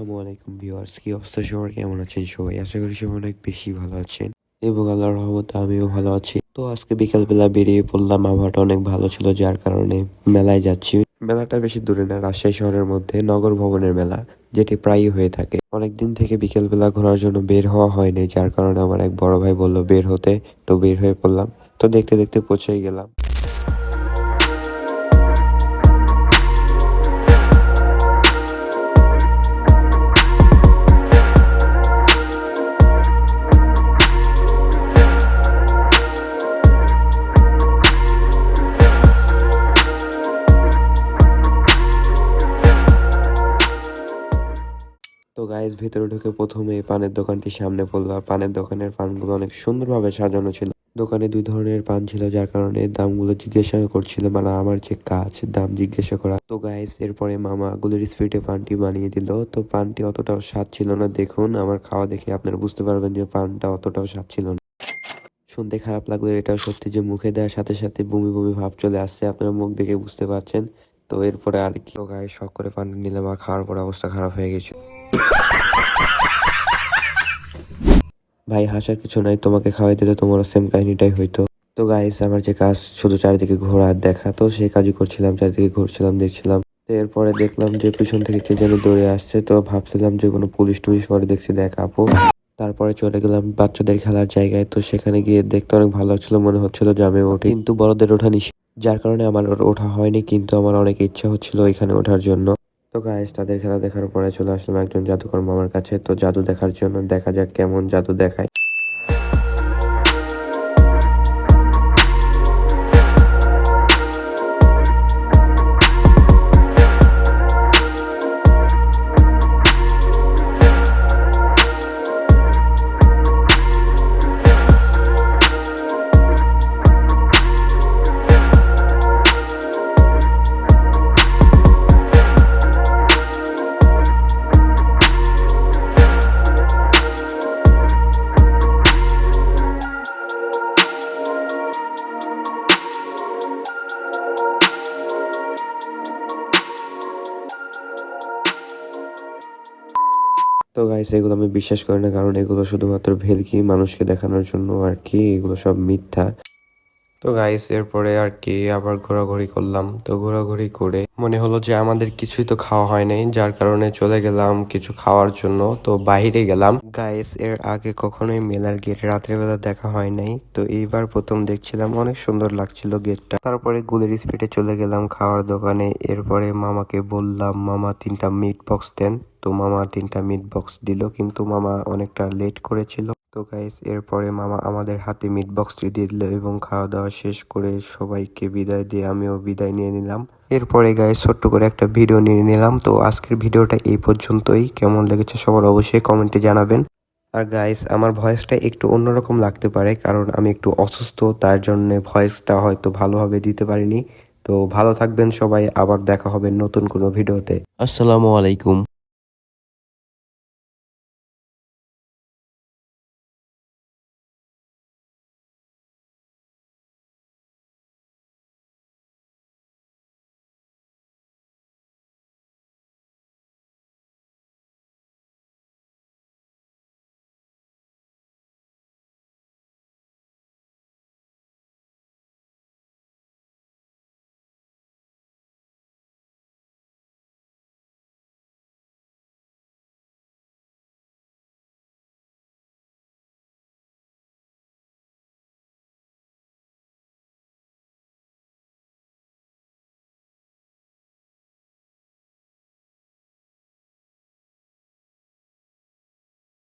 আসসালামু আলাইকুম ভিউয়ার্স, কি অবস্থা সবার, কেমন আছেন সবাই? আশা করি সবাই অনেক বেশি ভালো আছেন এবং আল্লাহর রহমতে আমিও ভালো আছি। তো আজকে বিকালবেলা বেরিয়ে পড়লাম, আবহাওয়াটা অনেক ভালো ছিল যার কারণে মেলায় যাচ্ছি। মেলাটা বেশি দূরে না, রাজশাহী শহরের মধ্যে নগর ভবনের মেলা, যেটি প্রায়ই হয়ে থাকে। অনেকদিন থেকে বিকেলবেলা ঘোরার জন্য বের হওয়া হয়নি, যার কারণে আমার এক বড় ভাই বলল বের হতে, তো বের হয়ে পড়লাম। তো দেখতে দেখতে পৌঁছেই গেলাম। তো গাইস, ভিতরে ঢুকে প্রথমে পানের দোকানটির সামনে পড়লো। আর পানের দোকানের পানগুলো অনেক সুন্দরভাবে সাজানো ছিল। দোকানে দুই ধরনের পান ছিল, যার কারণে দামগুলো জিজ্ঞাসা করছিল, মানে আমার যে কাজ দাম জিজ্ঞাসা করা। তো গাইস, এরপরে মামা গুলির স্পিডে পানটি বানিয়ে দিল। তো পানটি অতটাও স্বাদ ছিল না, দেখুন আমার খাওয়া দেখে আপনারা বুঝতে পারবেন যে পানটা অতটাও স্বাদ ছিল না। শুনতে খারাপ লাগলো, এটাও সত্যি যে মুখে দেওয়ার সাথে সাথে বমি বমি ভাব চলে আসছে, আপনারা মুখ দেখে বুঝতে পারছেন। তো এরপরে আর কি, গায়ে শখ করে পান নিলাম, আর খাওয়ার পর অবস্থা খারাপ হয়ে গেছে। ভাই হাসার কিছু নাই, তোমাকে খাওয়াই দিলে তোমারও সেম কাহিনীটাই হইতো। তো গাইস, আমার যে কাজ শুধু চারিদিকে ঘোরা আর দেখা, তো সেই কাজই করছিলাম, চারিদিকে ঘুরছিলাম, দেখছিলাম। তো এরপরে দেখলাম যে পিছন থেকে কে যেন দৌড়ে আসছে, তো ভাবছিলাম যে কোনো পুলিশ টুলিশ, পরে দেখছি দেখ আপু। তারপরে চলে গেলাম বাচ্চাদের খেলার জায়গায়। তো সেখানে গিয়ে দেখতে অনেক ভালো হচ্ছিল, মনে হচ্ছিল যে আমি উঠি, কিন্তু বড়দের ওঠা নিষেধ, যার কারণে আমার ওঠা হয়নি। কিন্তু আমার অনেক ইচ্ছা হচ্ছিল এখানে ওঠার জন্য। তো গাইস, তাদের খেলা দেখার পরে চলে আসলাম একজন জাদুকর মামার কাছে, তো জাদু দেখার জন্য। দেখা যাক কেমন জাদু দেখায়। তো গাইস, এগুলো আমি বিশ্বাস করি না, কারণ এগুলো শুধুমাত্র ভেলকি, মানুষকে দেখানোর জন্য আর কি, এগুলো সব মিথ্যা। তো গাইস, এরপরে আর কি আবার ঘোরাঘুরি করলাম। তো ঘোরাঘুরি করে মনে হলো যে আমাদের কিছুই তো খাওয়া হয় নাই, যার কারণে চলে গেলাম কিছু খাওয়ার জন্য। তো বাইরে গেলাম। গাইস, এর আগে কখনোই মেলার গেট রাত্রে বেলা দেখা হয় নাই, তো এইবার প্রথম দেখছিলাম, অনেক সুন্দর লাগছিল গেটটা। তারপরে গুলের স্পিডে চলে গেলাম খাওয়ার দোকানে। এরপরে মামাকে বললাম, মামা 3টা মিট বক্স দেন। তো মামা 3টা মিট বক্স দিল, কিন্তু মামা অনেকটা লেট করেছিল। তো গাইস, এরপরে মামা আমাদের হাতে মিট বক্সটি দিয়ে দিল এবং খাওয়া দাওয়া শেষ করে সবাইকে বিদায় দিয়ে আমিও বিদায় নিয়ে নিলাম। এরপরে গাইস, ছোট্ট করে একটা ভিডিও নিয়ে নিলাম। তো আজকের ভিডিওটা এই পর্যন্তই। কেমন লেগেছে সবার অবশ্যই কমেন্টে জানাবেন। আর গাইস, আমার ভয়েসটা একটু অন্যরকম লাগতে পারে, কারণ আমি একটু অসুস্থ, তার জন্য ভয়েসটা হয়তো ভালোভাবে দিতে পারিনি। তো ভালো থাকবেন সবাই, আবার দেখা হবে নতুন কোনো ভিডিওতে। আসসালামু আলাইকুম।